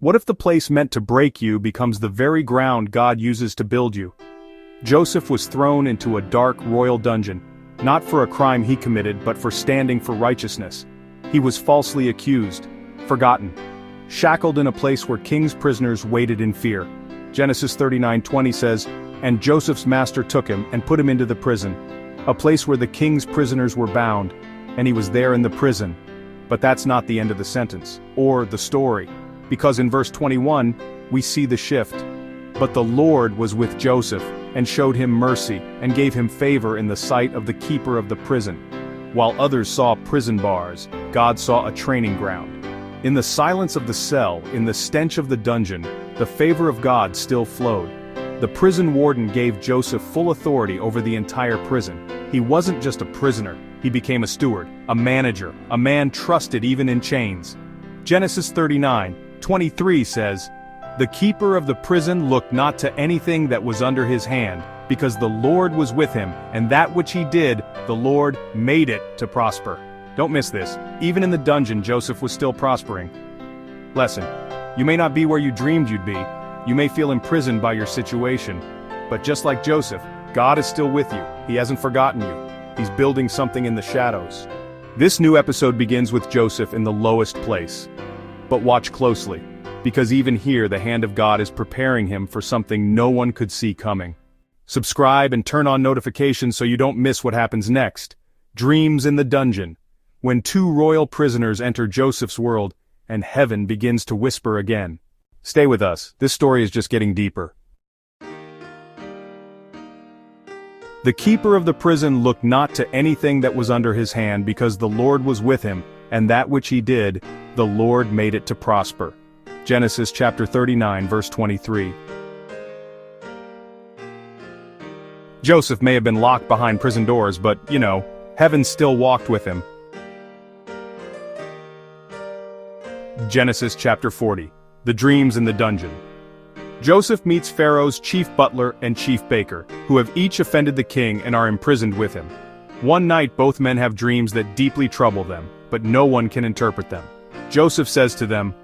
What if the place meant to break you becomes the very ground God uses to build you? Joseph was thrown into a dark royal dungeon, not for a crime he committed but for standing for righteousness. He was falsely accused, forgotten, shackled in a place where king's prisoners waited in fear. Genesis 39:20 says, "And Joseph's master took him and put him into the prison, a place where the king's prisoners were bound, and he was there in the prison." But that's not the end of the sentence, or the story, because in verse 21, we see the shift. "But the Lord was with Joseph, and showed him mercy, and gave him favor in the sight of the keeper of the prison." While others saw prison bars, God saw a training ground. In the silence of the cell, in the stench of the dungeon, the favor of God still flowed. The prison warden gave Joseph full authority over the entire prison. He wasn't just a prisoner, he became a steward, a manager, a man trusted even in chains. Genesis 39:23 says, "The keeper of the prison looked not to anything that was under his hand, because the Lord was with him, and that which he did, the Lord made it to prosper." Don't miss this. Even in the dungeon, Joseph was still prospering. Lesson: you may not be where you dreamed you'd be. You may feel imprisoned by your situation. But just like Joseph, God is still with you. He hasn't forgotten you. He's building something in the shadows. This new episode begins with Joseph in the lowest place. But watch closely, because even here the hand of God is preparing him for something no one could see coming. Subscribe and turn on notifications so you don't miss what happens next. Dreams in the dungeon. When two royal prisoners enter Joseph's world, and heaven begins to whisper again. Stay with us, this story is just getting deeper. The keeper of the prison looked not to anything that was under his hand, because the Lord was with him, and that which he did, the Lord made it to prosper. Genesis chapter 39 verse 23. Joseph may have been locked behind prison doors, but, heaven still walked with him. Genesis chapter 40. The dreams in the dungeon. Joseph meets Pharaoh's chief butler and chief baker, who have each offended the king and are imprisoned with him. One night both men have dreams that deeply trouble them, but no one can interpret them. Joseph says to them,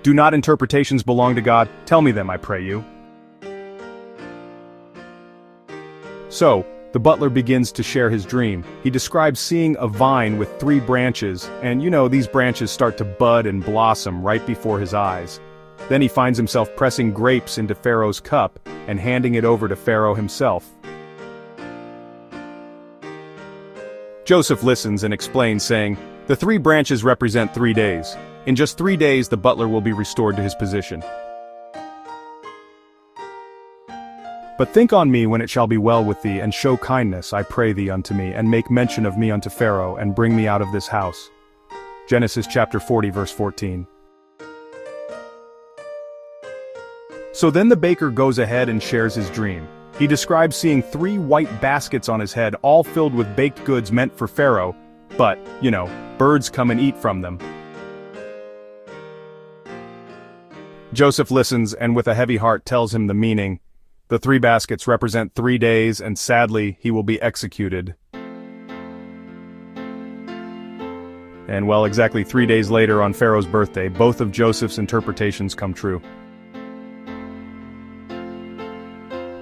"Do not interpretations belong to God? Tell me them, I pray you." So, the butler begins to share his dream. He describes seeing a vine with 3 branches, and these branches start to bud and blossom right before his eyes. Then he finds himself pressing grapes into Pharaoh's cup and handing it over to Pharaoh himself. Joseph listens and explains, saying, "The 3 branches represent 3 days. In just 3 days the butler will be restored to his position. But think on me when it shall be well with thee, and show kindness, I pray thee, unto me, and make mention of me unto Pharaoh, and bring me out of this house." Genesis chapter 40 verse 14. So then the baker goes ahead and shares his dream. He describes seeing 3 white baskets on his head, all filled with baked goods meant for Pharaoh, but, birds come and eat from them. Joseph listens and with a heavy heart tells him the meaning. The 3 baskets represent 3 days, and sadly, he will be executed. And exactly 3 days later on Pharaoh's birthday, both of Joseph's interpretations come true.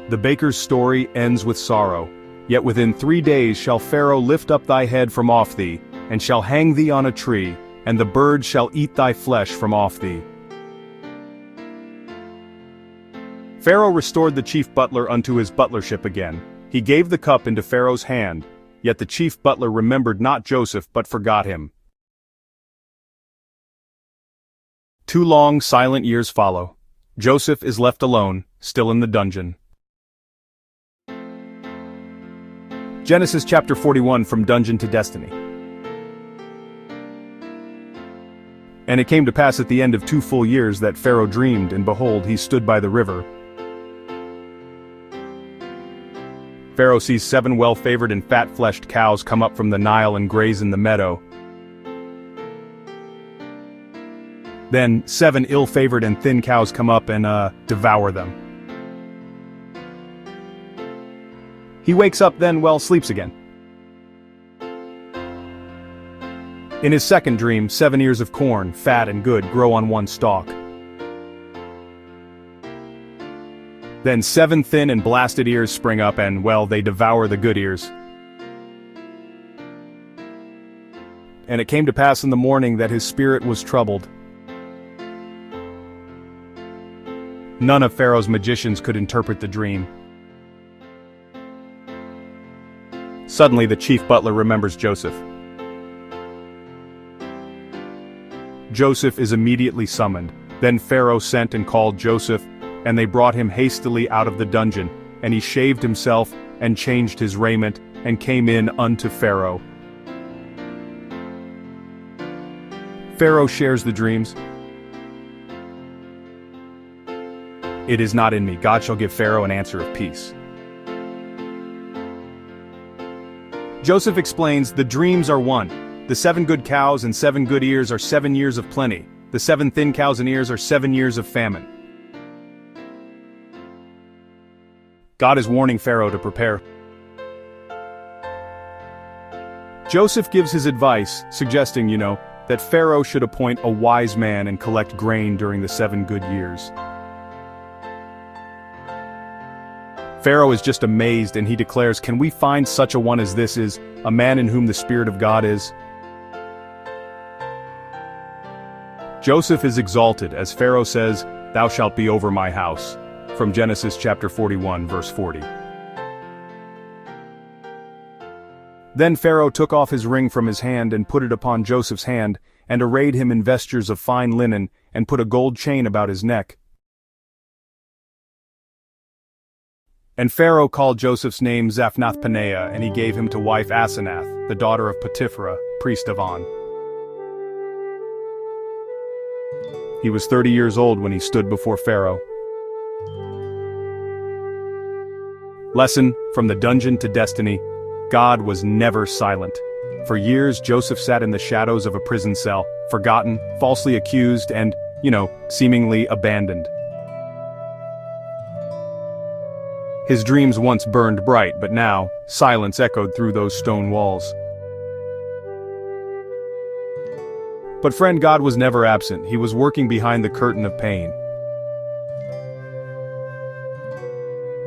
The baker's story ends with sorrow. "Yet within 3 days shall Pharaoh lift up thy head from off thee, and shall hang thee on a tree, and the birds shall eat thy flesh from off thee." Pharaoh restored the chief butler unto his butlership again. He gave the cup into Pharaoh's hand, yet the chief butler remembered not Joseph but forgot him. 2 long, silent years follow. Joseph is left alone, still in the dungeon. Genesis chapter 41, From Dungeon to Destiny. And it came to pass at the end of 2 full years that Pharaoh dreamed, and behold, he stood by the river. Pharaoh sees 7 well-favored and fat-fleshed cows come up from the Nile and graze in the meadow. Then 7 ill-favored and thin cows come up and devour them. He wakes up then, sleeps again. In his second dream, 7 ears of corn, fat and good, grow on one stalk. Then 7 thin and blasted ears spring up and, well, they devour the good ears. And it came to pass in the morning that his spirit was troubled. None of Pharaoh's magicians could interpret the dream. Suddenly the chief butler remembers Joseph. Joseph is immediately summoned. Then Pharaoh sent and called Joseph, and they brought him hastily out of the dungeon, and he shaved himself, and changed his raiment, and came in unto Pharaoh. Pharaoh shares the dreams. It is not in me. God shall give Pharaoh an answer of peace. Joseph explains, the dreams are one. The 7 good cows and 7 good ears are 7 years of plenty. The 7 thin cows and ears are 7 years of famine. God is warning Pharaoh to prepare. Joseph gives his advice, suggesting, that Pharaoh should appoint a wise man and collect grain during the 7 good years. Pharaoh is just amazed and he declares, can we find such a one as this is, a man in whom the Spirit of God is? Joseph is exalted as Pharaoh says, thou shalt be over my house. From Genesis chapter 41, verse 40. Then Pharaoh took off his ring from his hand and put it upon Joseph's hand, and arrayed him in vestures of fine linen, and put a gold chain about his neck. And Pharaoh called Joseph's name Zaphnath-Paneah, and he gave him to wife Asenath, the daughter of Potipharah, priest of On. He was 30 years old when he stood before Pharaoh. Lesson from the dungeon to destiny. God was never silent. For years Joseph sat in the shadows of a prison cell, forgotten, falsely accused, and, seemingly abandoned. His dreams once burned bright, but now, silence echoed through those stone walls. But friend, God was never absent. He was working behind the curtain of pain.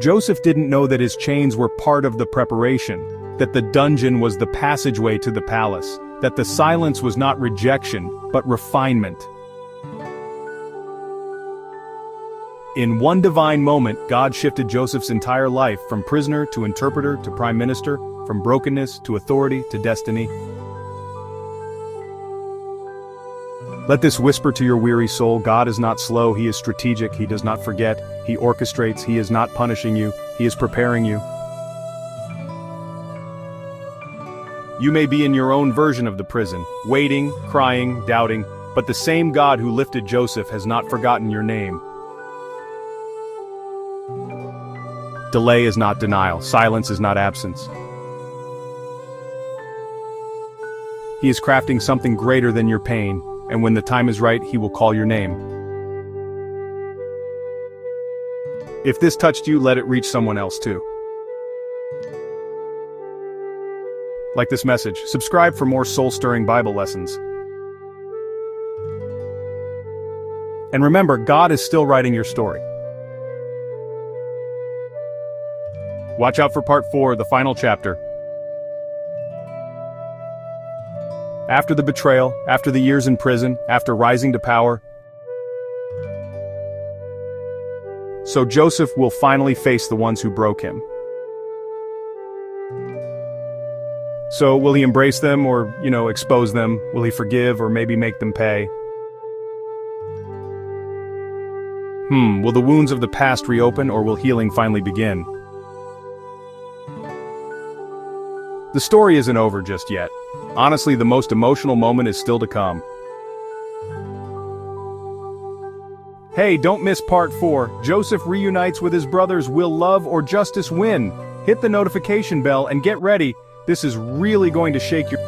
Joseph didn't know that his chains were part of the preparation, that the dungeon was the passageway to the palace, that the silence was not rejection, but refinement. In one divine moment, God shifted Joseph's entire life from prisoner to interpreter to prime minister, from brokenness to authority to destiny. Let this whisper to your weary soul, God is not slow, He is strategic, He does not forget, He orchestrates, He is not punishing you, He is preparing you. You may be in your own version of the prison, waiting, crying, doubting, but the same God who lifted Joseph has not forgotten your name. Delay is not denial, silence is not absence. He is crafting something greater than your pain, and when the time is right, He will call your name. If this touched you, let it reach someone else too. Like this message, subscribe for more soul-stirring Bible lessons. And remember, God is still writing your story. Watch out for part 4, the final chapter. After the betrayal, after the years in prison, after rising to power. So Joseph will finally face the ones who broke him. So will he embrace them or, expose them? Will he forgive or maybe make them pay? Will the wounds of the past reopen or will healing finally begin? The story isn't over just yet. Honestly, the most emotional moment is still to come. Hey, don't miss part 4. Joseph reunites with his brothers. Will love or justice win? Hit the notification bell and get ready. This is really going to shake your...